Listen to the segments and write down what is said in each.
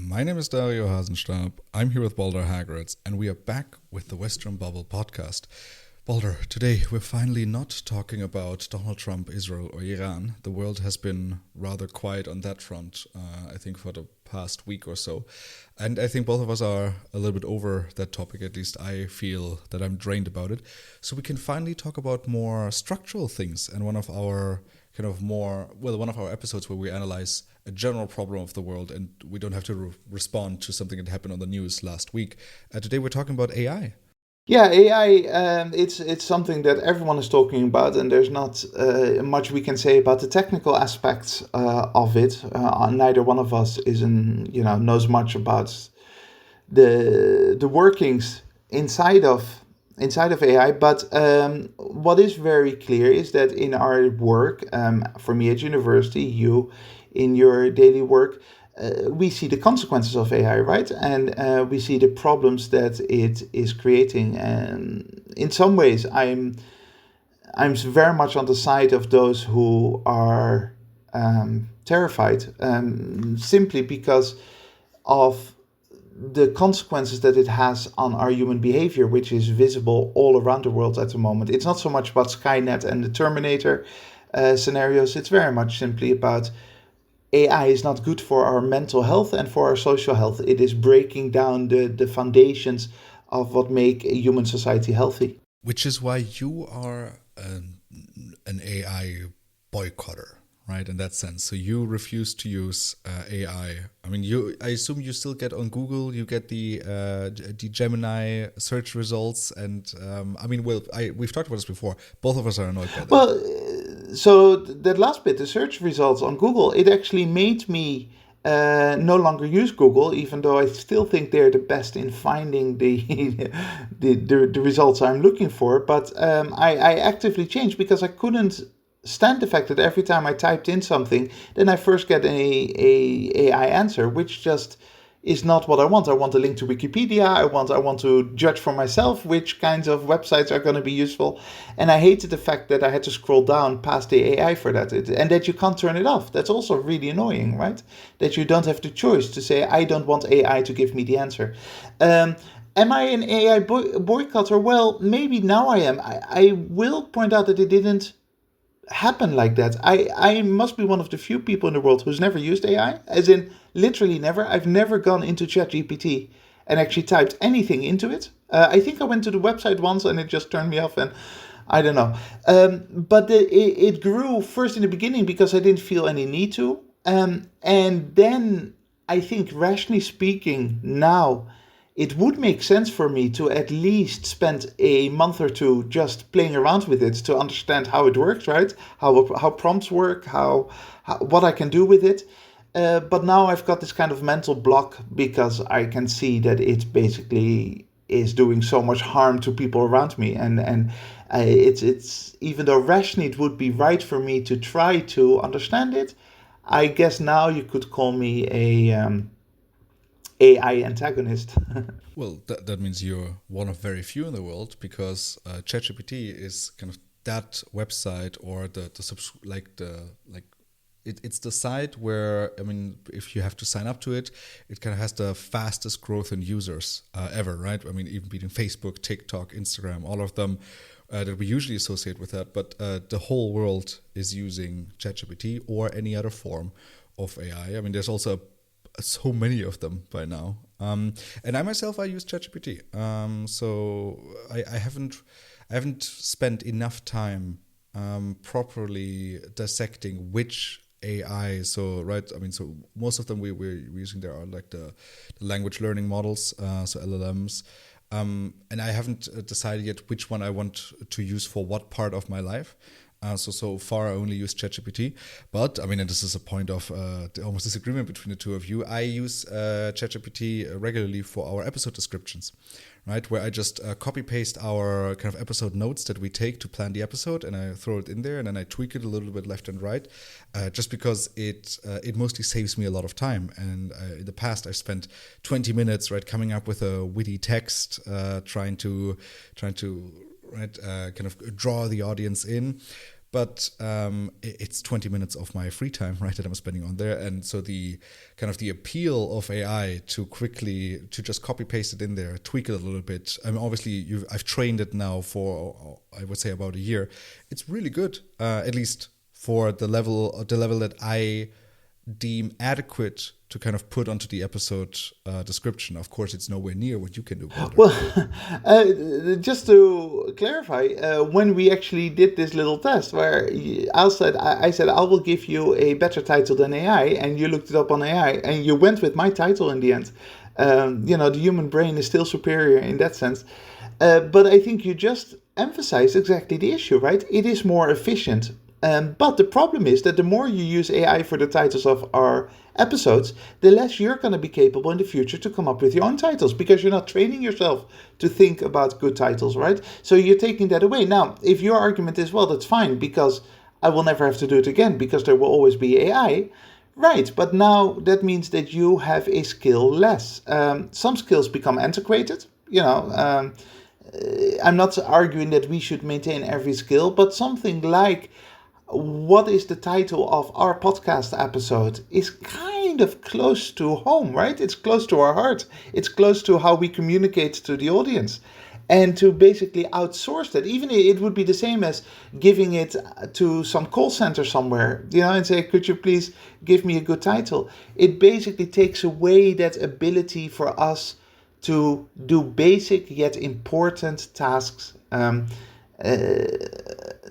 My name is Dario Hasenstab. I'm here with Baldur Hagritz, and we are back with the Western Bubble podcast. Baldur, today we're finally not talking about Donald Trump, Israel, or Iran. The world has been rather quiet on that front, I think, for the past week or so. And I think both of us are a little bit over that topic. At least I feel that I'm drained about it. So we can finally talk about more structural things. And one of our episodes where we analyze a general problem of the world and we don't have to respond to something that happened on the news last week. Today we're talking about AI. Yeah, AI, it's something that everyone is talking about, and there's not much we can say about the technical aspects of it. Neither one of us knows much about the workings inside of AI. But what is very clear is that in our work, for me at university, you in your daily work, we see the consequences of AI, right? And we see the problems that it is creating. And in some ways, I'm very much on the side of those who are terrified, simply because of the consequences that it has on our human behavior, which is visible all around the world at the moment. It's not so much about Skynet and the Terminator scenarios. It's very much simply about AI is not good for our mental health and for our social health. It is breaking down the foundations of what make a human society healthy. Which is why you are an AI boycotter, right? In that sense, so you refuse to use AI. I mean, I assume you still get on Google. You get the Gemini search results, and we've talked about this before. Both of us are annoyed by that. Well, so that last bit, the search results on Google, it actually made me no longer use Google, even though I still think they're the best in finding the results I'm looking for. But I actively changed because I couldn't stand the fact that every time I typed in something, then I first get a AI answer, which just is not what I want. I want a link to Wikipedia. I want to judge for myself which kinds of websites are going to be useful. And I hated the fact that I had to scroll down past the AI for that, and that you can't turn it off. That's also really annoying, right? That you don't have the choice to say, I don't want AI to give me the answer. Am I an AI boycotter? Well, maybe now I am. I will point out that it didn't happen like that. I must be one of the few people in the world who's never used AI, as in literally never. I've never gone into ChatGPT and actually typed anything into it. I think I went to the website once and it just turned me off, and I don't know. But it grew first in the beginning because I didn't feel any need to. And then I think, rationally speaking, now it would make sense for me to at least spend a month or two just playing around with it to understand how it works, right? How prompts work, what I can do with it. But now I've got this kind of mental block because I can see that it basically is doing so much harm to people around me, and it's even though rationally it would be right for me to try to understand it, I guess now you could call me a AI antagonist. Well, that means you're one of very few in the world, because ChatGPT is kind of that website, or it's the site where, I mean, if you have to sign up to it, it kind of has the fastest growth in users ever, right? I mean, even beating Facebook, TikTok, Instagram, all of them that we usually associate with that. But the whole world is using ChatGPT or any other form of AI. I mean, there's also so many of them by now. And I myself, I use ChatGPT. So I haven't spent enough time properly dissecting which AI. So right, I mean, so most of them we're using there are like the language learning models, so LLMs. And I haven't decided yet which one I want to use for what part of my life. So far, I only use ChatGPT. But, I mean, and this is a point of almost disagreement between the two of you, I use ChatGPT regularly for our episode descriptions, right? Where I just copy-paste our kind of episode notes that we take to plan the episode, and I throw it in there, and then I tweak it a little bit left and right, just because it mostly saves me a lot of time. And in the past, I've spent 20 minutes, right, coming up with a witty text, trying to right, kind of draw the audience in. but it's 20 minutes of my free time, right, that I'm spending on there. And so the kind of the appeal of AI to just copy paste it in there, tweak it a little bit. I mean, obviously I've trained it now for, I would say, about a year. It's really good, at least for the level that I deem adequate to kind of put onto the episode description. Of course, it's nowhere near what you can do better. Well, just to clarify, when we actually did this little test where I said I will give you a better title than AI, and you looked it up on AI, and you went with my title in the end. The human brain is still superior in that sense. But I think you just emphasized exactly the issue, right? It is more efficient. But the problem is that the more you use AI for the titles of our episodes, the less you're going to be capable in the future to come up with your own titles, because you're not training yourself to think about good titles, right? So you're taking that away. Now, if your argument is, well, that's fine, because I will never have to do it again, because there will always be AI, right? But now that means that you have a skill less. Some skills become antiquated, I'm not arguing that we should maintain every skill, but something like what is the title of our podcast episode is kind of close to home, right? It's close to our heart. It's close to how we communicate to the audience. And to basically outsource that, even it would be the same as giving it to some call center somewhere, and say, could you please give me a good title? It basically takes away that ability for us to do basic yet important tasks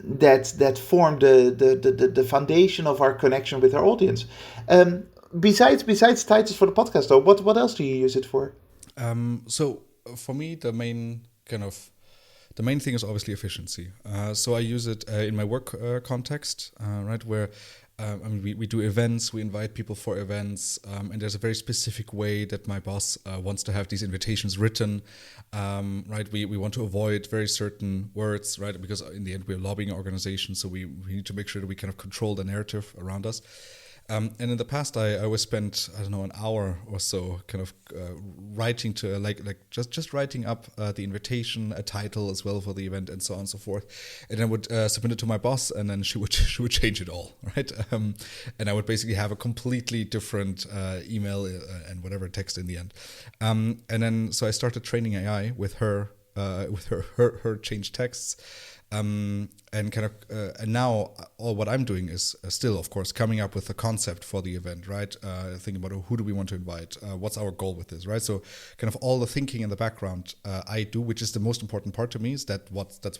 that form the foundation of our connection with our audience. Besides titles for the podcast, though, what else do you use it for? So for me, the main thing is obviously efficiency. So I use it in my work context, right, where we do events, we invite people for events, and there's a very specific way that my boss wants to have these invitations written, right? We want to avoid very certain words, right? Because in the end, we're a lobbying organization, so we need to make sure that we kind of control the narrative around us. And in the past, I always spent, I don't know, an hour or so kind of writing to just writing up the invitation, a title as well for the event, and so on and so forth. And I would submit it to my boss, and then she would change it all, right? And I would basically have a completely different email and whatever text in the end. And then so I started training AI with her changed texts. And kind of, and now all what I'm doing is still, of course, coming up with a concept for the event, right? Thinking about who do we want to invite? What's our goal with this, right? So kind of all the thinking in the background I do, which is the most important part to me, is that's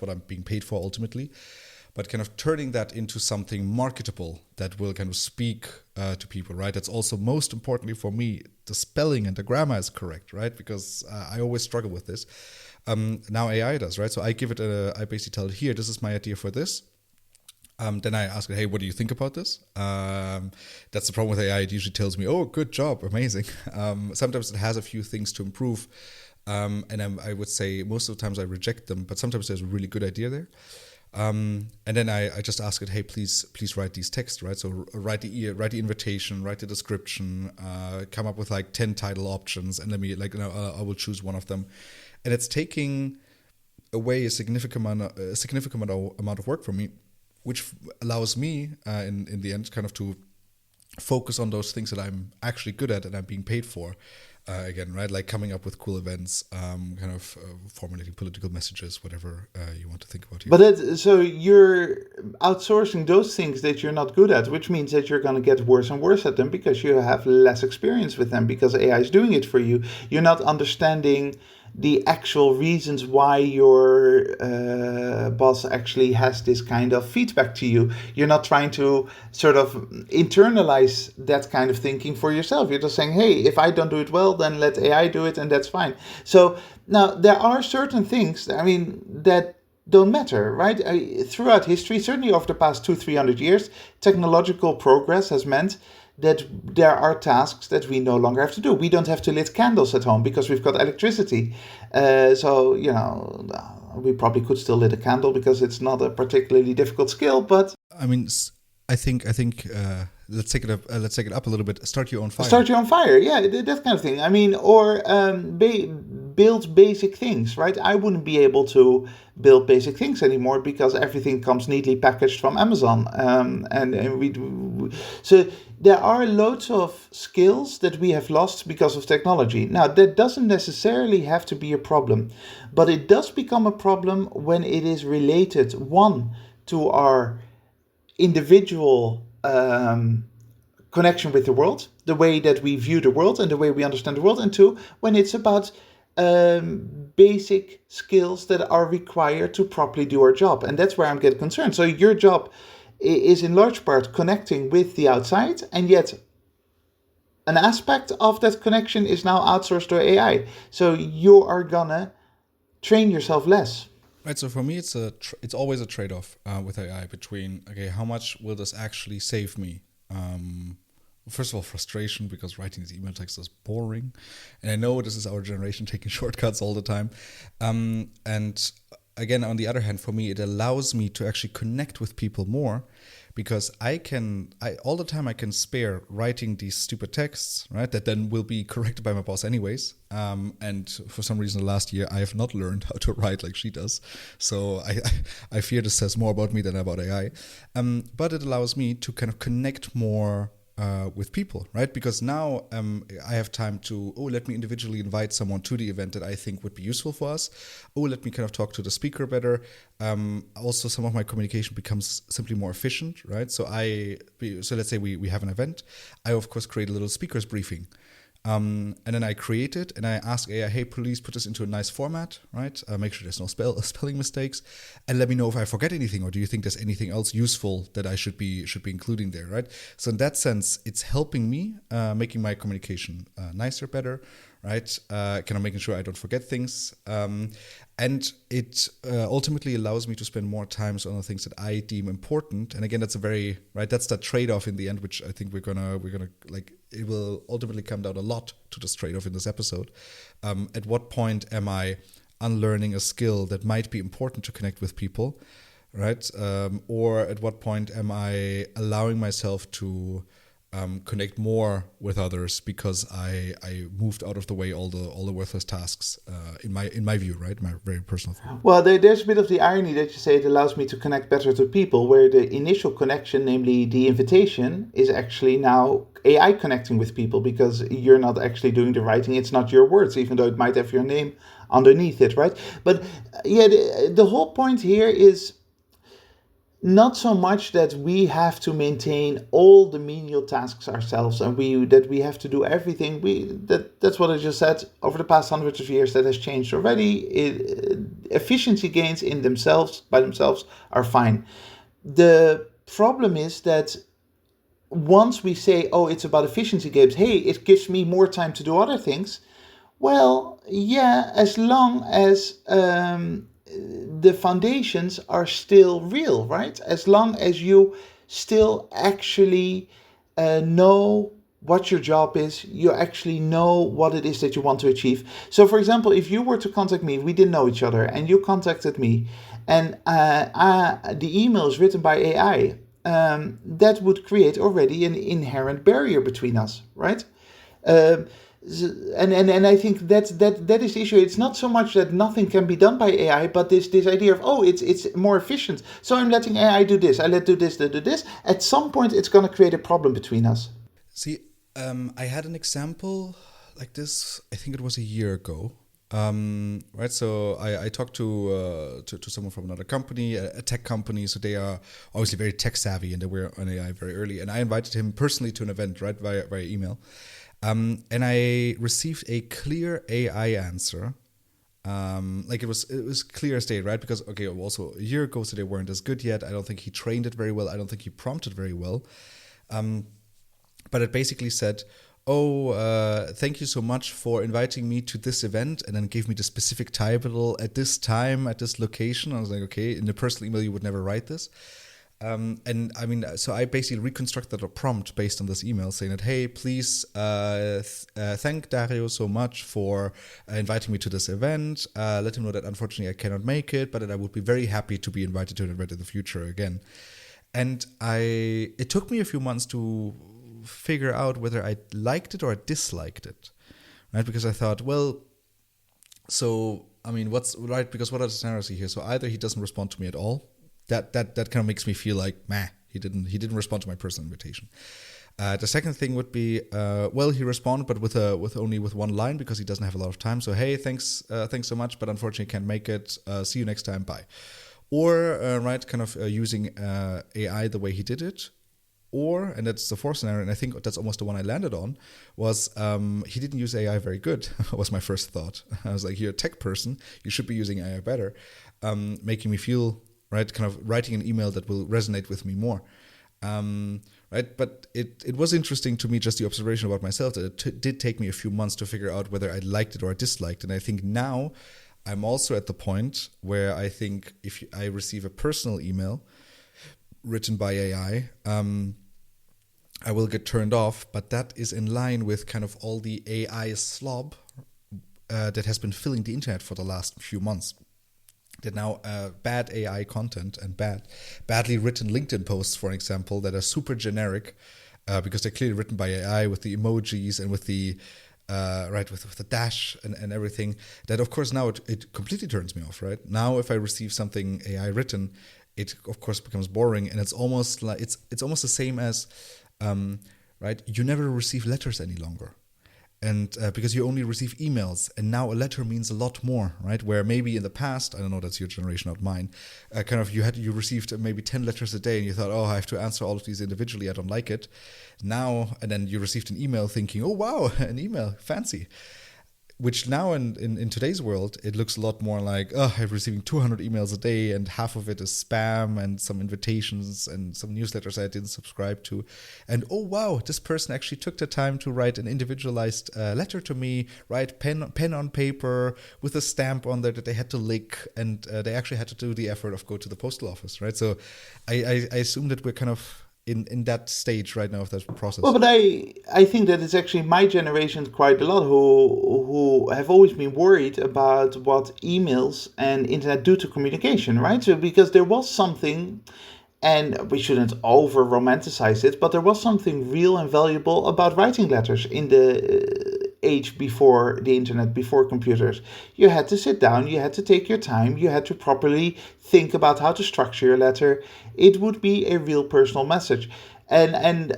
what I'm being paid for ultimately. But kind of turning that into something marketable that will kind of speak to people, right? That's also most importantly for me, the spelling and the grammar is correct, right? Because I always struggle with this. Now AI does, right? So I give it I basically tell it, here, this is my idea for this. Then I ask it, hey, what do you think about this? That's the problem with AI. It usually tells me, oh, good job, amazing. Sometimes it has a few things to improve. And I would say most of the times I reject them, but sometimes there's a really good idea there. And then I just ask it, hey, please write these texts, right? So write the invitation, write the description, come up with like 10 title options, and I will choose one of them. And it's taking away a significant amount of work from me, which allows me in the end kind of to focus on those things that I'm actually good at and I'm being paid for. Again, right, like coming up with cool events, formulating political messages, whatever you want to think about here. But so you're outsourcing those things that you're not good at, which means that you're going to get worse and worse at them because you have less experience with them because AI is doing it for you. You're not understanding the actual reasons why your boss actually has this kind of feedback to you. You're not trying to sort of internalize that kind of thinking for yourself. You're just saying, hey, if I don't do it well, then let AI do it, and that's fine. So now there are certain things, that don't matter, right? Throughout history, certainly over the past 200-300 years, technological progress has meant that there are tasks that we no longer have to do. We don't have to lit candles at home because we've got electricity. So, we probably could still lit a candle because it's not a particularly difficult skill, but... I think let's take it up a little bit. Start your own fire. Start your own fire, yeah, that kind of thing. build basic things, right? I wouldn't be able to build basic things anymore because everything comes neatly packaged from Amazon. So there are loads of skills that we have lost because of technology. Now, that doesn't necessarily have to be a problem, but it does become a problem when it is related, one, to our individual connection with the world, the way that we view the world and the way we understand the world, and two, when it's about basic skills that are required to properly do our job. And that's where I'm getting concerned. So your job is in large part connecting with the outside, and yet an aspect of that connection is now outsourced to AI. So you are gonna train yourself less. Right, so for me, it's always a trade-off with AI between, okay, how much will this actually save me? First of all, frustration, because writing these email texts is boring. And I know this is our generation taking shortcuts all the time. And again, on the other hand, for me, it allows me to actually connect with people more, because all the time I can spare writing these stupid texts, right, that then will be corrected by my boss anyways. And for some reason last year, I have not learned how to write like she does. So I fear this says more about me than about AI. But it allows me to kind of connect more with people, right? Because now I have time to, let me individually invite someone to the event that I think would be useful for us. Let me kind of talk to the speaker better. Also, some of my communication becomes simply more efficient, right? So let's say we have an event. I, of course, create a little speaker's briefing. And then I create it and I ask AI, hey, please put this into a nice format, right? Make sure there's no spelling mistakes, and let me know if I forget anything, or do you think there's anything else useful that I should be including there, right? So in that sense, it's helping me making my communication nicer, better, right? Kind of making sure I don't forget things. And it ultimately allows me to spend more time on the things that I deem important. And again, that's that's that trade-off in the end, which I think we're gonna like, it will ultimately come down a lot to this trade-off in this episode. At what point am I unlearning a skill that might be important to connect with people, right? Or at what point am I allowing myself to connect more with others because I moved out of the way all the worthless tasks in my view, right? My very personal view. Well, there's a bit of the irony that you say it allows me to connect better to people, where the initial connection, namely the invitation, is actually now AI connecting with people, because you're not actually doing the writing. It's not your words, even though it might have your name underneath it, right? But yeah, the whole point here is not so much that we have to maintain all the menial tasks ourselves, and that we have to do everything. That's what I just said. Over the past hundreds of years, that has changed already. Efficiency gains by themselves are fine. The problem is that once we say, it's about efficiency gains, hey, it gives me more time to do other things. Well, yeah, as long as the foundations are still real, right? As long as you still actually know what your job is, you actually know what it is that you want to achieve. So, for example, if you were to contact me, we didn't know each other, and you contacted me, and the email is written by AI, that would create already an inherent barrier between us, right? And I think that is the issue. It's not so much that nothing can be done by AI, but this idea of it's more efficient. So I'm letting AI do this. I do this. At some point, it's going to create a problem between us. See, I had an example like this. I think it was a year ago. Right. So I talked to someone from another company, a tech company. So they are obviously very tech savvy, and they were on AI very early. And I invited him personally to an event, right, via email. And I received a clear AI answer. Like it was clear as day, right? Because, also a year ago, so they weren't as good yet. I don't think he trained it very well. I don't think he prompted very well. But it basically said, thank you so much for inviting me to this event, and then gave me the specific title at this time, at this location. I was like, okay, in the personal email, you would never write this. And I mean, so I basically reconstructed a prompt based on this email saying that, hey, please thank Dario so much for inviting me to this event. Let him know that unfortunately I cannot make it, but that I would be very happy to be invited to an event in the future again. And it took me a few months to figure out whether I liked it or I disliked it, right? Because I thought, well, So I mean, what's right? Because what are the scenarios here? So either he doesn't respond to me at all. That kind of makes me feel like, meh, he didn't respond to my personal invitation. The second thing would be, well, he responded, but with only with one line because he doesn't have a lot of time. So hey, thanks so much, but unfortunately can't make it. See you next time. Bye. Or right, kind of using AI the way he did it. Or, and that's the fourth scenario, and I think that's almost the one I landed on, was he didn't use AI very good, was my first thought. I was like, you're a tech person, you should be using AI better, making me feel, right, kind of writing an email that will resonate with me more. Right, but it was interesting to me, just the observation about myself, that it did take me a few months to figure out whether I liked it or I disliked it. And I think now I'm also at the point where I think if I receive a personal email written by AI, I will get turned off, but that is in line with kind of all the AI slob that has been filling the internet for the last few months. That now bad AI content and badly written LinkedIn posts, for example, that are super generic because they're clearly written by AI with the emojis and with the right with the dash and everything. That of course now it completely turns me off. Right now, if I receive something AI written, it of course becomes boring, and it's almost like it's almost the same as right, you never receive letters any longer. And because you only receive emails, and now a letter means a lot more, right? Where maybe in the past, I don't know, that's your generation, not mine, kind of you received maybe 10 letters a day, and you thought, oh, I have to answer all of these individually, I don't like it. Now, and then you received an email thinking, oh, wow, an email, fancy. Which now in today's world, it looks a lot more like, oh, I'm receiving 200 emails a day and half of it is spam and some invitations and some newsletters I didn't subscribe to. And oh, wow, this person actually took the time to write an individualized letter to me, write pen on paper with a stamp on there that they had to lick, and they actually had to do the effort of go to the postal office, right? So I assume that we're kind of in that stage right now of that process. Well, but I think that it's actually my generation quite a lot who have always been worried about what emails and internet do to communication, right? So because there was something, and we shouldn't over romanticize it, but there was something real and valuable about writing letters in the age before the internet, before computers. You had to sit down, you had to take your time, you had to properly think about how to structure your letter. It would be a real personal message. And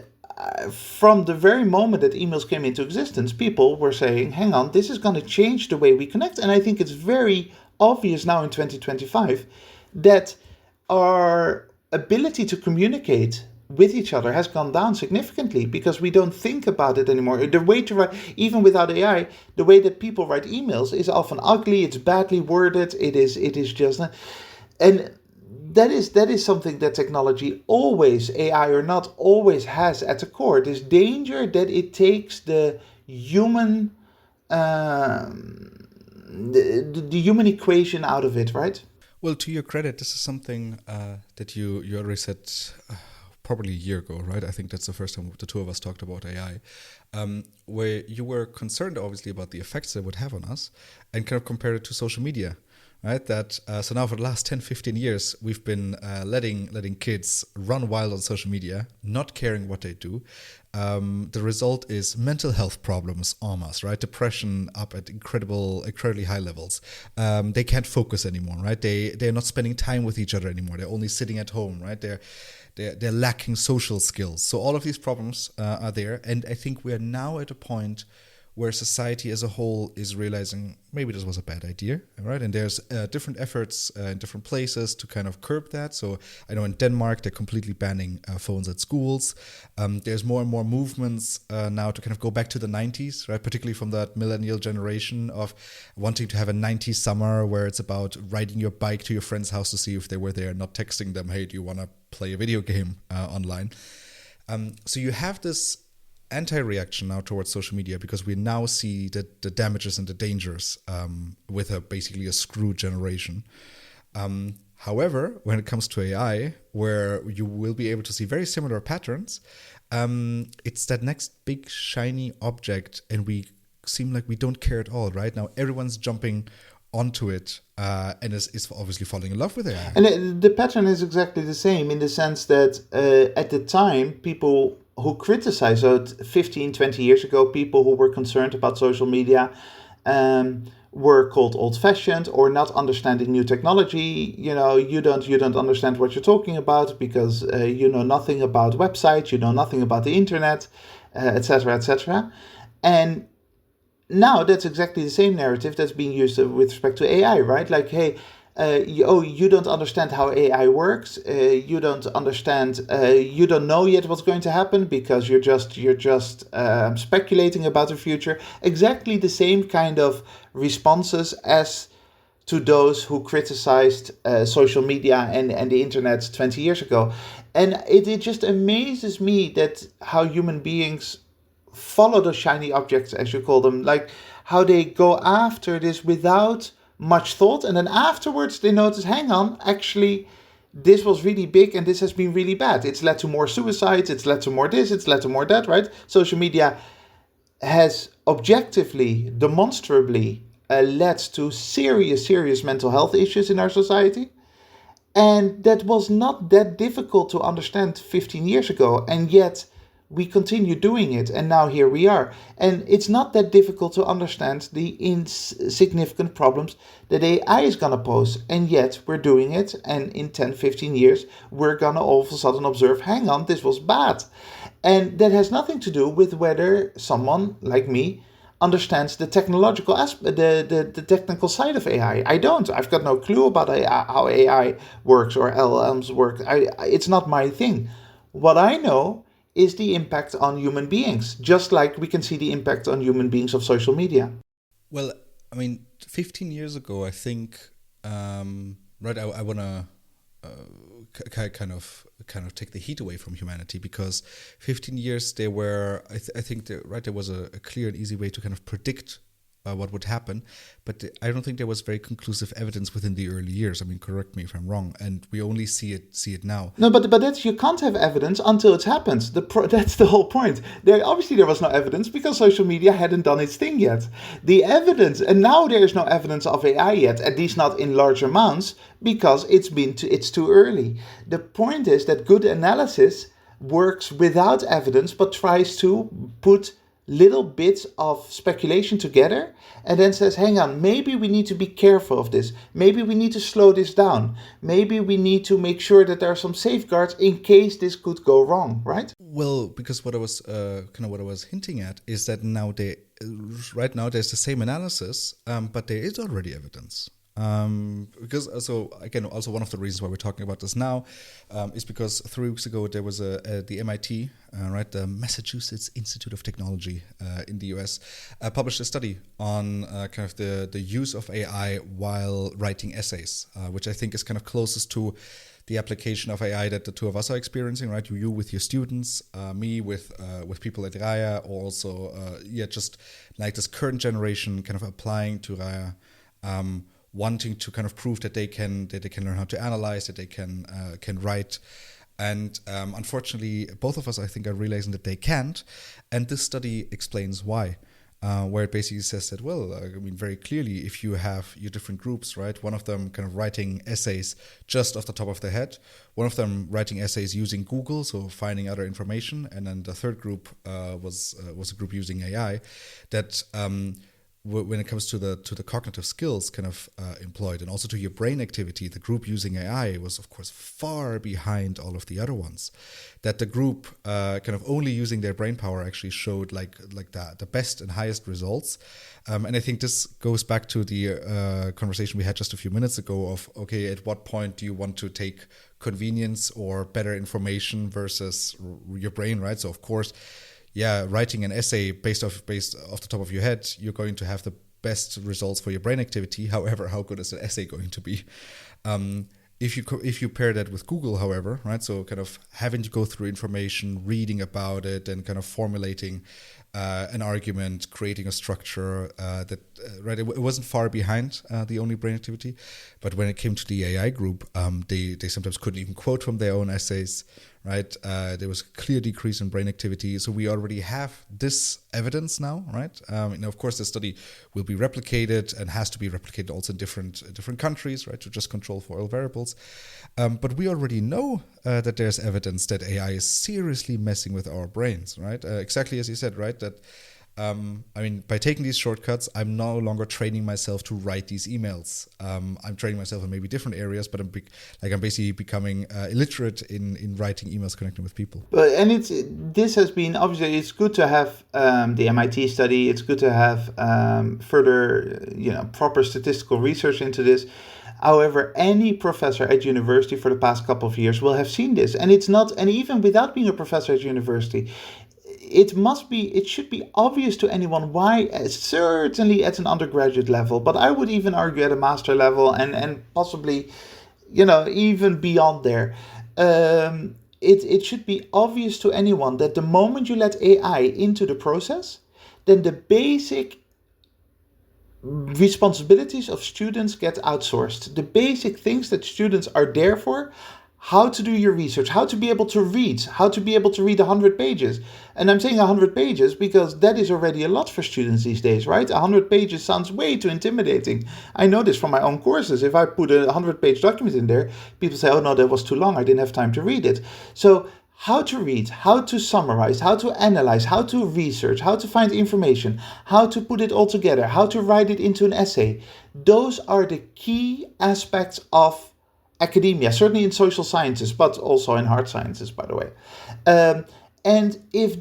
from the very moment that emails came into existence, people were saying, hang on, this is going to change the way we connect. And I think it's very obvious now in 2025 that our ability to communicate with each other has gone down significantly because we don't think about it anymore. The way to write, even without AI, the way that people write emails is often ugly. It's badly worded. It is just, and that is something that technology always, AI or not, always has at the core. This danger that it takes the human, the human equation out of it, right? Well, to your credit, this is something that you already said probably a year ago, right? I think that's the first time the two of us talked about AI, where you were concerned, obviously, about the effects it would have on us and kind of compared it to social media, right? That so now for the last 10, 15 years, we've been letting kids run wild on social media, not caring what they do. The result is mental health problems en masse, right? Depression up at incredibly high levels. They can't focus anymore, right? They're not spending time with each other anymore. They're only sitting at home, right? They're lacking social skills. So all of these problems are there. And I think we are now at a point where society as a whole is realizing maybe this was a bad idea, right? And there's different efforts in different places to kind of curb that. So I know in Denmark, they're completely banning phones at schools. There's more and more movements now to kind of go back to the 90s, right? Particularly from that millennial generation of wanting to have a 90s summer where it's about riding your bike to your friend's house to see if they were there, not texting them, hey, do you want to play a video game online? So you have this anti-reaction now towards social media because we now see the damages and the dangers with basically a screwed generation. However, when it comes to AI, where you will be able to see very similar patterns, it's that next big shiny object, and we seem like we don't care at all. Right now, everyone's jumping onto it and is obviously falling in love with AI. And the pattern is exactly the same in the sense that at the time, people who criticized, so 15, 20 years ago, people who were concerned about social media were called old-fashioned or not understanding new technology. You don't understand what you're talking about because you know nothing about websites, you know nothing about the internet, etc., etc. And now that's exactly the same narrative that's being used with respect to AI, right? Like, hey, you don't understand how AI works. You don't understand. You don't know yet what's going to happen because you're just speculating about the future. Exactly the same kind of responses as to those who criticized social media and the internet 20 years ago. And it just amazes me that how human beings follow those shiny objects, as you call them, like how they go after this without much thought. And then afterwards they notice, hang on, actually, this was really big and this has been really bad. It's led to more suicides, it's led to more this, it's led to more that, right? Social media has objectively, demonstrably led to serious mental health issues in our society. And that was not that difficult to understand 15 years ago. And yet we continue doing it. And now here we are. And it's not that difficult to understand the insignificant problems that AI is going to pose. And yet we're doing it. And in 10, 15 years, we're going to all of a sudden observe, hang on, this was bad. And that has nothing to do with whether someone like me understands the technological aspect, the technical side of AI. I don't. I've got no clue about AI, how AI works or LLMs work. It's not my thing. What I know is the impact on human beings, just like we can see the impact on human beings of social media. Well, I mean, 15 years ago, I think, right, I want to kind of take the heat away from humanity, because 15 years they were, I think there was a clear and easy way to kind of predict what would happen, but I don't think there was very conclusive evidence within the early years. I mean, correct me if I'm wrong, and we only see it now. No, but that's, you can't have evidence until it happens. That's the whole point. There was no evidence because social media hadn't done its thing yet. The evidence, and now there is no evidence of AI yet, at least not in large amounts, because it's too early. The point is that good analysis works without evidence, but tries to put little bits of speculation together and then says, hang on, maybe we need to be careful of this. Maybe we need to slow this down. Maybe we need to make sure that there are some safeguards in case this could go wrong, right? Well, because what I was hinting at is that right now there's the same analysis, but there is already evidence. Because also one of the reasons why we're talking about this now is because 3 weeks ago there was the MIT, right, the Massachusetts Institute of Technology in the US, published a study on kind of the use of AI while writing essays, which I think is kind of closest to the application of AI that the two of us are experiencing, right? You with your students, me with people at Raya, or also just like this current generation kind of applying to Raya. Wanting to kind of prove that they can learn how to analyze, that they can write, and unfortunately, both of us, I think, are realizing that they can't. And this study explains why, where it basically says that, well, I mean, very clearly, if you have your different groups, right, one of them kind of writing essays just off the top of their head, one of them writing essays using Google, so finding other information, and then the third group was a group using AI, that when it comes to the cognitive skills kind of employed, and also to your brain activity, the group using AI was, of course, far behind all of the other ones. That the group kind of only using their brain power actually showed like the best and highest results. And I think this goes back to the conversation we had just a few minutes ago of, okay, at what point do you want to take convenience or better information versus your brain, right? So, of course, writing an essay based off the top of your head, you're going to have the best results for your brain activity. However, how good is the essay going to be? If you pair that with Google, however, right? So kind of having to go through information, reading about it, and kind of formulating an argument, creating a structure right? It wasn't far behind the only brain activity, but when it came to the AI group, they sometimes couldn't even quote from their own essays. Right, there was a clear decrease in brain activity. So we already have this evidence now, right? Of course, the study will be replicated and has to be replicated also in different countries, right, to just control for all variables. But we already know that there's evidence that AI is seriously messing with our brains, right? Exactly as you said, right? That I mean, by taking these shortcuts, I'm no longer training myself to write these emails. I'm training myself in maybe different areas, but I'm basically becoming illiterate in writing emails, connecting with people. But and this has been obviously it's good to have the MIT study. It's good to have further proper statistical research into this. However, any professor at university for the past couple of years will have seen this, and it's not. And even without being a professor at university, it should be obvious to anyone why, certainly at an undergraduate level, but I would even argue at a master level and possibly, even beyond there. It should be obvious to anyone that the moment you let AI into the process, then the basic responsibilities of students get outsourced. The basic things that students are there for, how to do your research, how to be able to read, 100 pages. And I'm saying 100 pages because that is already a lot for students these days, right? 100 pages sounds way too intimidating. I know this from my own courses. If I put a 100-page document in there, people say, oh no, that was too long, I didn't have time to read it. So how to read, how to summarize, how to analyze, how to research, how to find information, how to put it all together, how to write it into an essay. Those are the key aspects of academia, certainly in social sciences, but also in hard sciences, by the way. And if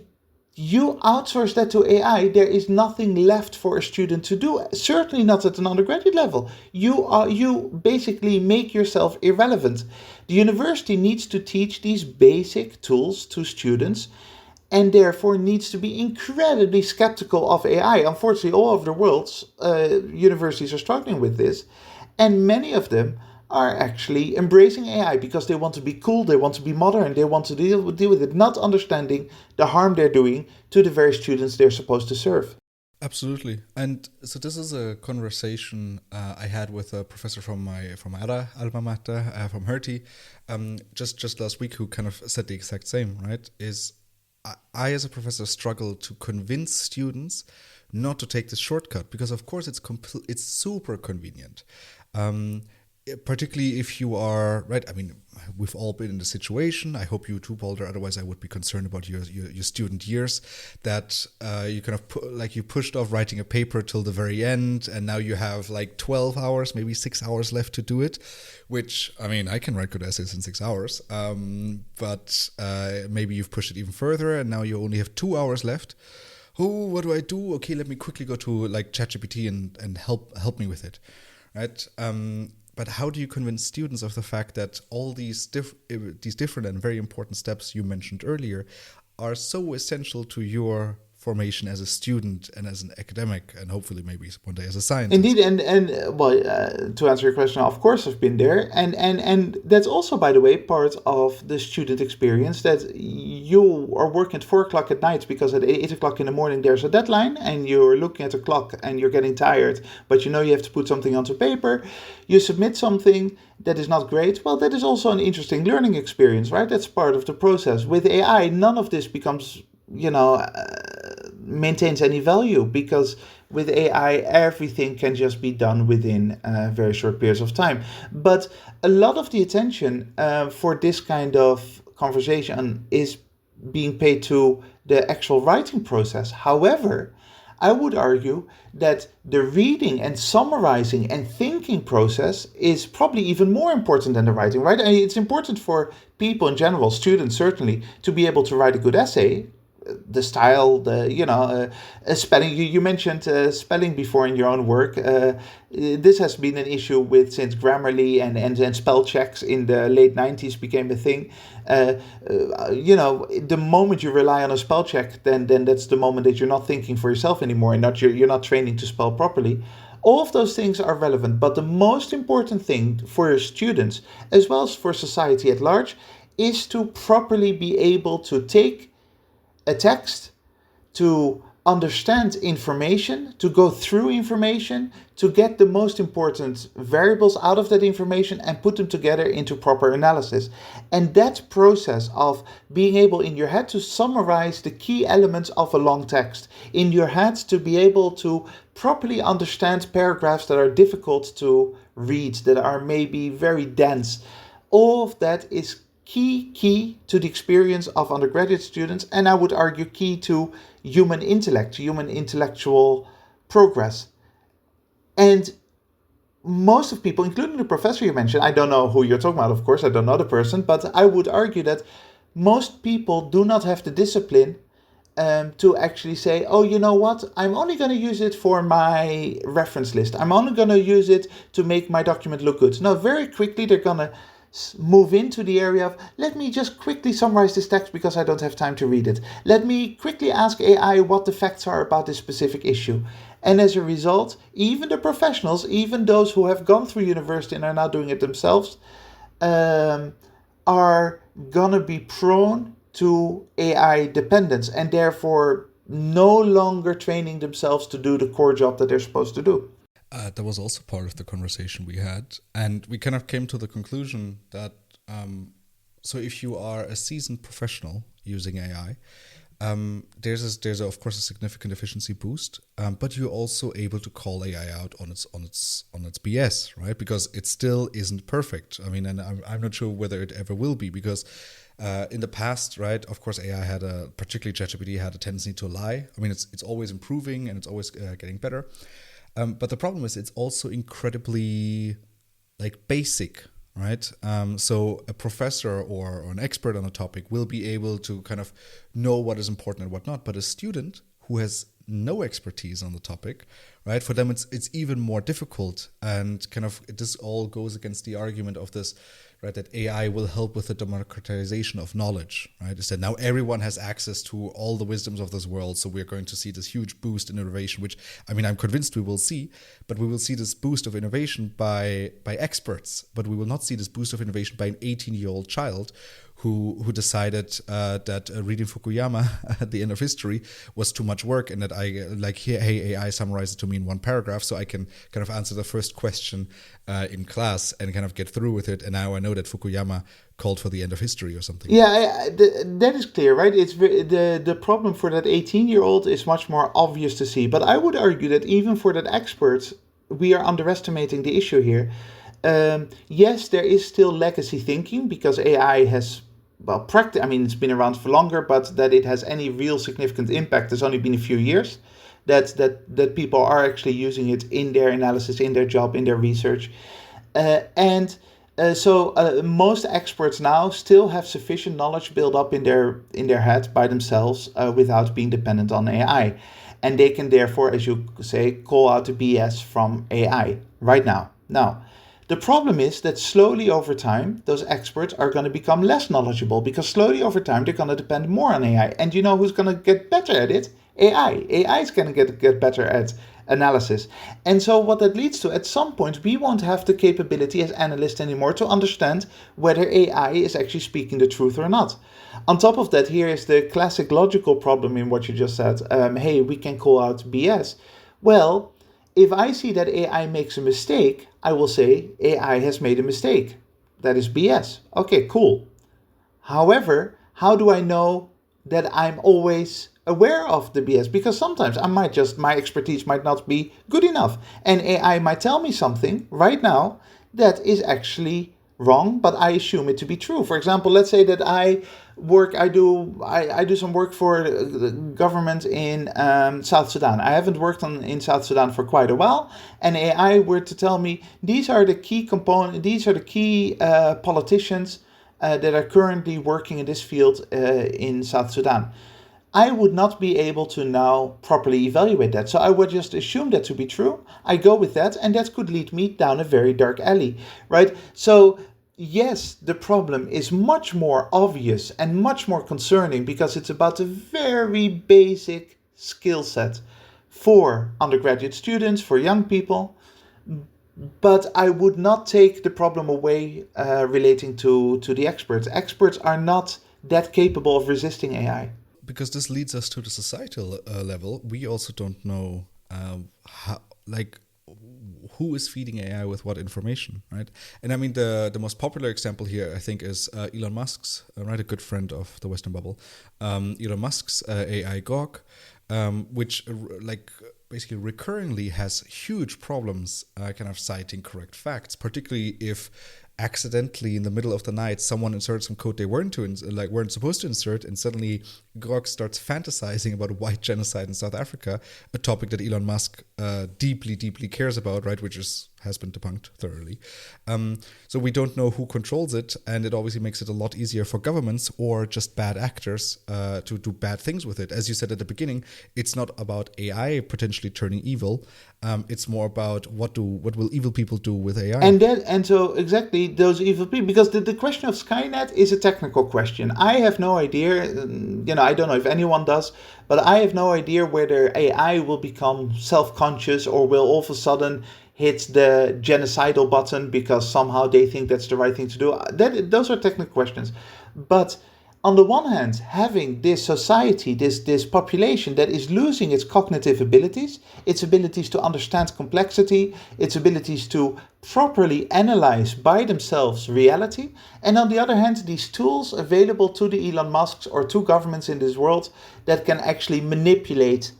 you outsource that to AI, there is nothing left for a student to do, certainly not at an undergraduate level. You basically make yourself irrelevant. The university needs to teach these basic tools to students and therefore needs to be incredibly skeptical of AI. Unfortunately, all over the world, universities are struggling with this, and many of them are actually embracing AI because they want to be cool, they want to be modern, they want to deal with it, not understanding the harm they're doing to the very students they're supposed to serve. Absolutely. And so this is a conversation I had with a professor from my other alma mater, from Hertie, just last week, who kind of said the exact same, right? Is I as a professor struggle to convince students not to take this shortcut because of course it's super convenient. Particularly if you are, right, I mean, we've all been in the situation, I hope you too, Boulder, otherwise I would be concerned about your student years, that you kind of you pushed off writing a paper till the very end, and now you have like 12 hours, maybe 6 hours left to do it, which, I mean, I can write good essays in 6 hours, but maybe you've pushed it even further, and now you only have 2 hours left. Oh, what do I do? Okay, let me quickly go to like ChatGPT and help me with it, right? But how do you convince students of the fact that all these different and very important steps you mentioned earlier are so essential to your formation as a student and as an academic, and hopefully maybe one day as a scientist? Indeed, and well, to answer your question, of course I've been there, and that's also, by the way, part of the student experience, that you are working at 4 o'clock at night because at 8 o'clock in the morning there's a deadline, and you're looking at the clock and you're getting tired, but you know you have to put something onto paper. You submit something that is not great. Well, that is also an interesting learning experience, right? That's part of the process. With AI, none of this becomes, maintains any value, because with AI everything can just be done within very short periods of time. But a lot of the attention for this kind of conversation is being paid to the actual writing process. However, I would argue that the reading and summarizing and thinking process is probably even more important than the writing, right? I mean, it's important for people in general, students certainly, to be able to write a good essay. The style, spelling. You mentioned spelling before in your own work. This has been an issue since Grammarly and spell checks in the late 90s became a thing. The moment you rely on a spell check, then that's the moment that you're not thinking for yourself anymore, and you're not training to spell properly. All of those things are relevant, but the most important thing for students, as well as for society at large, is to properly be able to take a text, to understand information, to go through information, to get the most important variables out of that information and put them together into proper analysis. And that process of being able in your head to summarize the key elements of a long text, in your head to be able to properly understand paragraphs that are difficult to read, that are maybe very dense, all of that is key to the experience of undergraduate students, and I would argue key to human intellect, human intellectual progress. And most of people, including the professor you mentioned, I don't know who you're talking about, of course, I don't know the person, but I would argue that most people do not have the discipline to actually say, oh, you know what, I'm only going to use it for my reference list. I'm only going to use it to make my document look good. No, very quickly they're going to move into the area of, let me just quickly summarize this text because I don't have time to read it. Let me quickly ask AI what the facts are about this specific issue. And as a result, even the professionals, even those who have gone through university and are now doing it themselves, are gonna be prone to AI dependence and therefore no longer training themselves to do the core job that they're supposed to do. That was also part of the conversation we had. And we kind of came to the conclusion that so if you are a seasoned professional using AI, there's of course a significant efficiency boost, but you're also able to call AI out on its BS, right? Because it still isn't perfect. I mean, and I'm not sure whether it ever will be, because in the past, right? Of course, AI particularly ChatGPT had a tendency to lie. I mean, it's always improving and it's always getting better. But the problem is it's also incredibly basic, right? So a professor or an expert on a topic will be able to kind of know what is important and what not. But a student who has no expertise on the topic, right? For them, it's even more difficult, and kind of this all goes against the argument of this, right? That AI will help with the democratization of knowledge, right? Is that now everyone has access to all the wisdoms of this world, so we're going to see this huge boost in innovation, which, I mean, I'm convinced we will see, but we will see this boost of innovation by experts, but we will not see this boost of innovation by an 18-year-old child who decided that reading Fukuyama at the end of history was too much work, and that hey, AI summarize it to me in one paragraph so I can kind of answer the first question in class and kind of get through with it. And now I know that Fukuyama called for the end of history or something. Yeah, that is clear, right? It's the problem for that 18-year-old is much more obvious to see. But I would argue that even for that expert, we are underestimating the issue here. Yes, there is still legacy thinking because AI has, well, I mean, it's been around for longer, but that it has any real significant impact has only been a few years. That people are actually using it in their analysis, in their job, in their research. So most experts now still have sufficient knowledge built up in their head by themselves without being dependent on AI. And they can therefore, as you say, call out the BS from AI right now. Now, the problem is that slowly over time, those experts are going to become less knowledgeable because slowly over time, they're going to depend more on AI. And you know who's going to get better at it? AI. AI is going to get better at analysis. And so what that leads to, at some point, we won't have the capability as analysts anymore to understand whether AI is actually speaking the truth or not. On top of that, here is the classic logical problem in what you just said. Hey, we can call out BS. Well, if I see that AI makes a mistake, I will say AI has made a mistake. That is BS. Okay, cool. However, how do I know that I'm always aware of the BS? Because sometimes my expertise might not be good enough. And AI might tell me something right now that is actually wrong, but I assume it to be true. For example, let's say that I do some work for the government in South Sudan. I haven't worked in South Sudan for quite a while, and AI were to tell me these are the key politicians that are currently working in this field in South Sudan. I would not be able to now properly evaluate that. So I would just assume that to be true. I go with that, and that could lead me down a very dark alley, right? So yes, the problem is much more obvious and much more concerning because it's about a very basic skill set for undergraduate students, for young people. But I would not take the problem away relating to the experts. Experts are not that capable of resisting AI. Because this leads us to the societal level. We also don't know who is feeding AI with what information, right? And I mean, the most popular example here, I think, is Elon Musk's, right, a good friend of the Western bubble, Elon Musk's AI Gog, which basically recurringly has huge problems kind of citing correct facts, particularly if accidentally in the middle of the night someone inserts some code they weren't supposed to insert, and suddenly Grok starts fantasizing about white genocide in South Africa, a topic that Elon Musk deeply cares about, right, which has been debunked thoroughly. So we don't know who controls it, and it obviously makes it a lot easier for governments or just bad actors to do bad things with it. As you said at the beginning, it's not about AI potentially turning evil. It's more about what will evil people do with AI. And so exactly those evil people, because the question of Skynet is a technical question. I have no idea, I don't know if anyone does, but I have no idea whether AI will become self-conscious or will all of a sudden hit the genocidal button because somehow they think that's the right thing to do. Those are technical questions. But on the one hand, having this society, this population that is losing its cognitive abilities, its abilities to understand complexity, its abilities to properly analyze by themselves reality, and on the other hand, these tools available to the Elon Musks or to governments in this world that can actually manipulate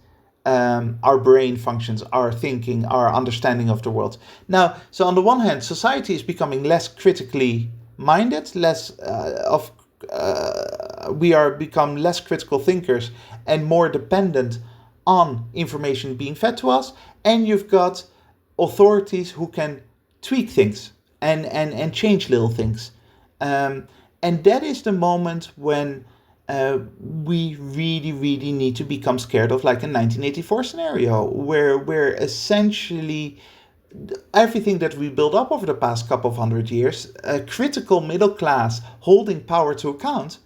our brain functions, our thinking, our understanding of the world. Now, so on the one hand, society is becoming less critically minded, we are become less critical thinkers and more dependent on information being fed to us, and you've got authorities who can tweak things and change little things, and that is the moment when we really need to become scared of, like a 1984 scenario where essentially everything that we built up over the past couple of hundred years, a critical middle class holding power to account,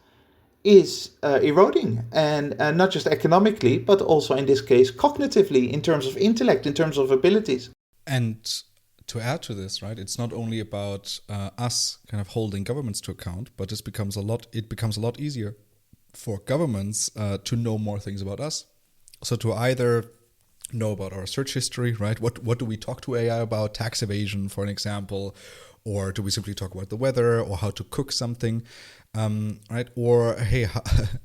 is eroding, and not just economically, but also in this case cognitively, in terms of intellect, in terms of abilities. And to add to this, right, it's not only about us kind of holding governments to account, but it becomes a lot easier for governments to know more things about us. So to either know about our search history, right? What do we talk to AI about? Tax evasion, for an example, or do we simply talk about the weather or how to cook something, right? Or hey,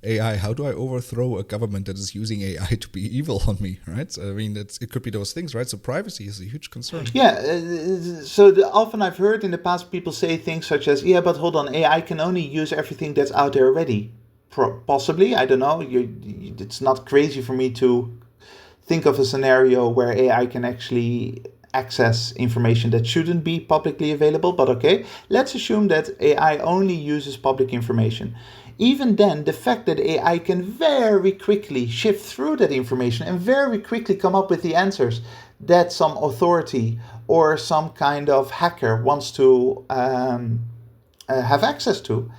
AI, how do I overthrow a government that is using AI to be evil on me, right? So, I mean, it could be those things, right? So privacy is a huge concern. Yeah. Often I've heard in the past people say things such as, "Yeah, but hold on, AI can only use everything that's out there already." Possibly, I don't know. It's not crazy for me to think of a scenario where AI can actually access information that shouldn't be publicly available, but okay, let's assume that AI only uses public information. Even then, the fact that AI can very quickly shift through that information and very quickly come up with the answers that some authority or some kind of hacker wants to have access to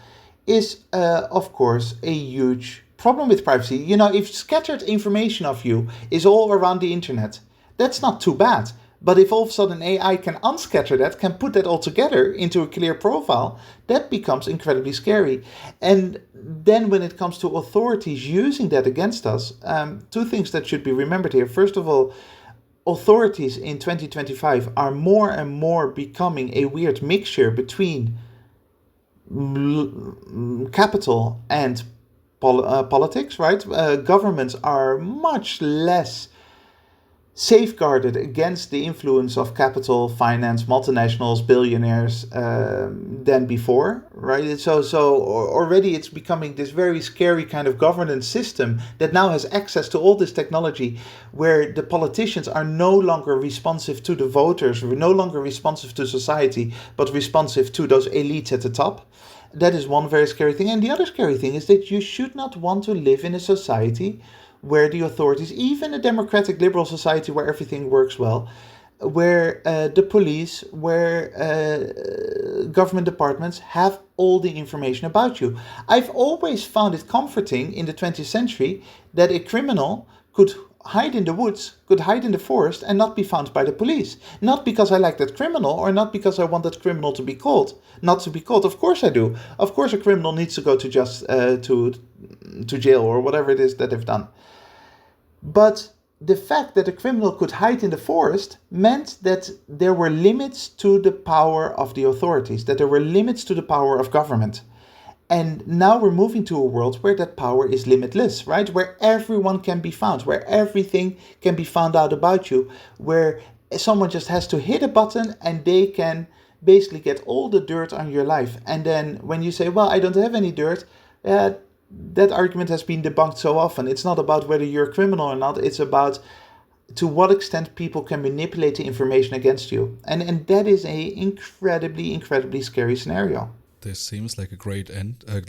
is, of course, a huge problem with privacy. If scattered information of you is all around the internet, that's not too bad. But if all of a sudden AI can unscatter that, can put that all together into a clear profile, that becomes incredibly scary. And then when it comes to authorities using that against us, two things that should be remembered here. First of all, authorities in 2025 are more and more becoming a weird mixture between capital and politics, right? Governments are much less safeguarded against the influence of capital, finance, multinationals, billionaires than before, right? So already it's becoming this very scary kind of governance system that now has access to all this technology, where the politicians are no longer responsive to the voters, no longer responsive to society, but responsive to those elites at the top. That is one very scary thing. And the other scary thing is that you should not want to live in a society where the authorities, even a democratic liberal society where everything works well, where the police, where government departments have all the information about you. I've always found it comforting in the 20th century that a criminal could hide in the woods, could hide in the forest and not be found by the police. Not because I like that criminal or not because I want that criminal to be caught. Not to be caught. Of course I do. Of course a criminal needs to go to to jail or whatever it is that they've done. But the fact that a criminal could hide in the forest meant that there were limits to the power of the authorities, that there were limits to the power of government. And now we're moving to a world where that power is limitless, right? Where everyone can be found, where everything can be found out about you, where someone just has to hit a button and they can basically get all the dirt on your life. And then when you say, well, I don't have any dirt, that argument has been debunked so often. It's not about whether you're a criminal or not. It's about to what extent people can manipulate the information against you. And that is a incredibly scary scenario. This seems like a great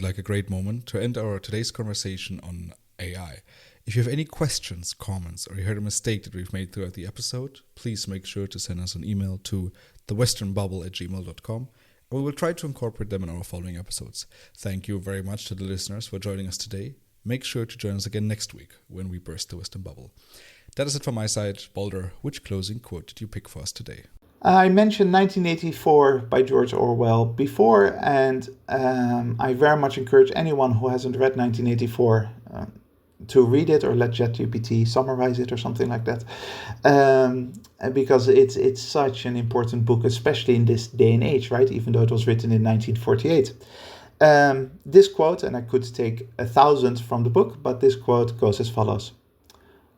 like a great moment to end our today's conversation on AI. If you have any questions, comments, or you heard a mistake that we've made throughout the episode, please make sure to send us an email to thewesternbubble@gmail.com, and we will try to incorporate them in our following episodes. Thank you very much to the listeners for joining us today. Make sure to join us again next week when we burst the Western Bubble. That is it from my side. Balder, which closing quote did you pick for us today? I mentioned 1984 by George Orwell before, and I very much encourage anyone who hasn't read 1984 to read it, or let ChatGPT summarize it or something like that, because it's such an important book, especially in this day and age, right? Even though it was written in 1948. This quote, and I could take 1,000 from the book, but this quote goes as follows.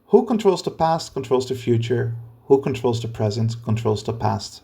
Who controls the past controls the future. Who controls the present controls the past.